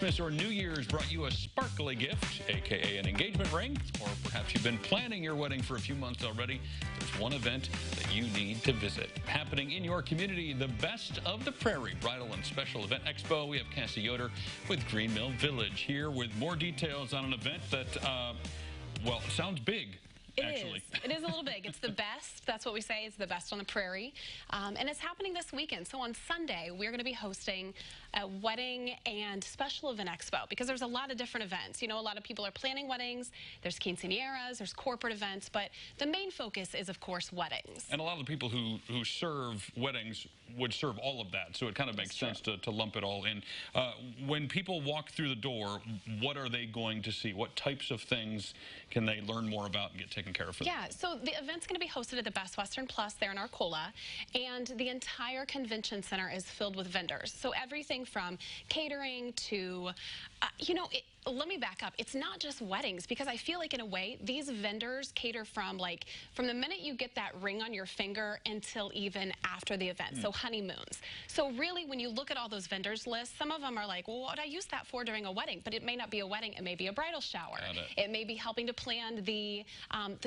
Christmas or New Year's brought you a sparkly gift, aka an engagement ring, or perhaps you've been planning your wedding for a few months already. There's one event that you need to visit. Happening in your community, the Best of the Prairie Bridal and Special Event Expo. We have Cassie Yoder with Green Mill Village here with more details on an event that, well, sounds big. It is a little big. It's the best. That's what we say. It's the best on the prairie. And it's happening this weekend. So on Sunday, we're going to be hosting a wedding and special event expo because there's a lot of different events. You know, a lot of people are planning weddings. There's quinceañeras, there's corporate events, but the main focus is, of course, weddings. And a lot of the people who serve weddings would serve all of that. So it kind of makes sense to lump it all in. When people walk through the door, what are they going to see? What types of things can they learn more about and get taken care of for them? Yeah, so the event's going to be hosted at the Best Western Plus there in Arcola, and the entire convention center is filled with vendors. So everything from catering to, let me back up. It's not just weddings, because I feel like in a way these vendors cater from the minute you get that ring on your finger until even after the event. So honeymoons. So really, when you look at all those vendors lists, some of them are like, well, what would I use that for during a wedding? But it may not be a wedding. It may be a bridal shower. It may be helping to plan the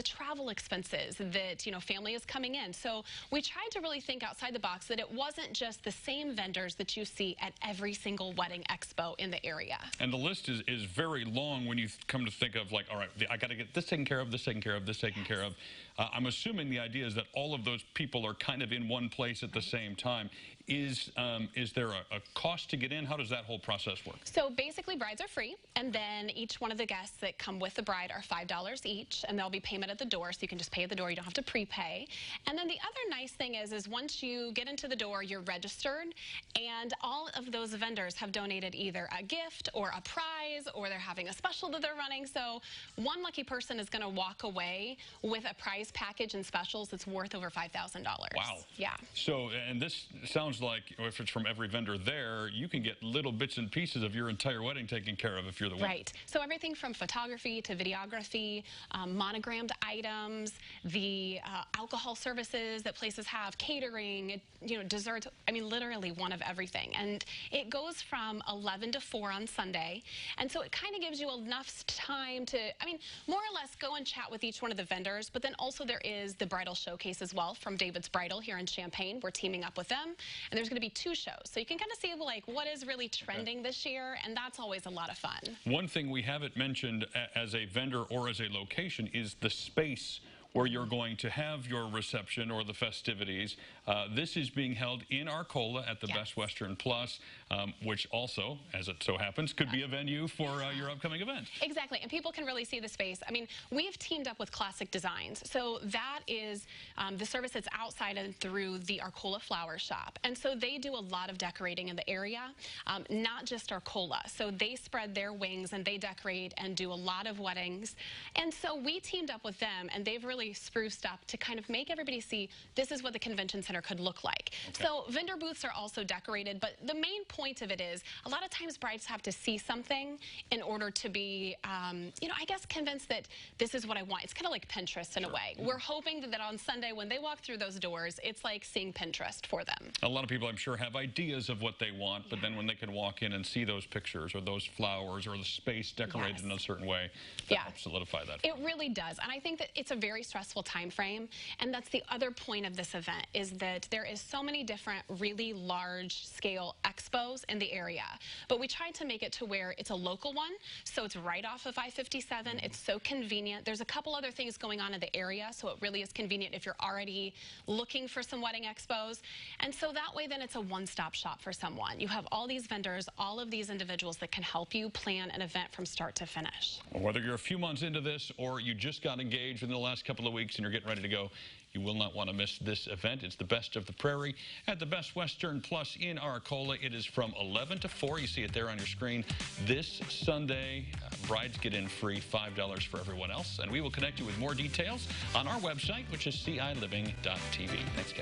travel expenses that family is coming in. So we tried to really think outside the box, that it wasn't just the same vendors that you see at every single wedding expo in the area. And the list is very long when you come to think of, like, all right, I got to get this taken care of, this taken care of, this taken care of. I'm assuming the idea is that all of those people are kind of in one place at the same time. Is there a cost to get in? How does that whole process work? So basically, brides are free, and then each one of the guests that come with the bride are $5 each, and there'll be payment at the door, so you can just pay at the door. You don't have to prepay. And then the other nice thing is once you get into the door, you're registered, and all of those vendors have donated either a gift or a prize, or they're having a special that they're running. So one lucky person is going to walk away with a prize package and specials that's worth over $5,000. Wow. Yeah. So, and this sounds like, if it's from every vendor there, you can get little bits and pieces of your entire wedding taken care of if you're the one. Right. So everything from photography to videography, monogrammed items, the alcohol services that places have, catering, desserts. I mean, literally one of everything. And it goes from 11 to 4 on Sunday. And so it kind of gives you enough time to, more or less go and chat with each one of the vendors. But then also there is the bridal showcase as well from David's Bridal here in Champaign. We're teaming up with them. And there's going to be 2 shows. So you can kind of see what is really trending this year. And that's always a lot of fun. One thing we haven't mentioned as a vendor or as a location is the space where you're going to have your reception or the festivities. This is being held in Arcola at the Best Western Plus, which also, as it so happens, could be a venue for your upcoming event. Exactly, and people can really see the space. We've teamed up with Classic Designs, so that is the service that's outside and through the Arcola Flower Shop. And so they do a lot of decorating in the area, not just Arcola. So they spread their wings and they decorate and do a lot of weddings. And so we teamed up with them, and they've really spruced up to kind of make everybody see this is what the convention center could look like. So vendor booths are also decorated, but the main point of it is a lot of times brides have to see something in order to be, I guess, convinced that this is what I want. It's kind of like Pinterest in a way. We're hoping that on Sunday when they walk through those doors, it's like seeing Pinterest for them. A lot of people, I'm sure, have ideas of what they want, but then when they can walk in and see those pictures or those flowers or the space decorated in a certain way, that helps solidify that. It really does. And I think that it's a very stressful time frame, and that's the other point of this event, is that there is so many different really large scale expos in the area, but we tried to make it to where it's a local one, so it's right off of I-57. It's so convenient. There's a couple other things going on in the area, so it really is convenient if you're already looking for some wedding expos. And so that way then it's a one-stop shop for someone. You have all these vendors, all of these individuals that can help you plan an event from start to finish. Whether you're a few months into this or you just got engaged in the last couple of weeks and you're getting ready to go, you will not want to miss this event. It's the Best of the Prairie at the Best Western Plus in Arcola. It is from 11 to 4. You see it there on your screen. This Sunday, brides get in free, $5 for everyone else. And we will connect you with more details on our website, which is ciliving.tv. Thanks, guys.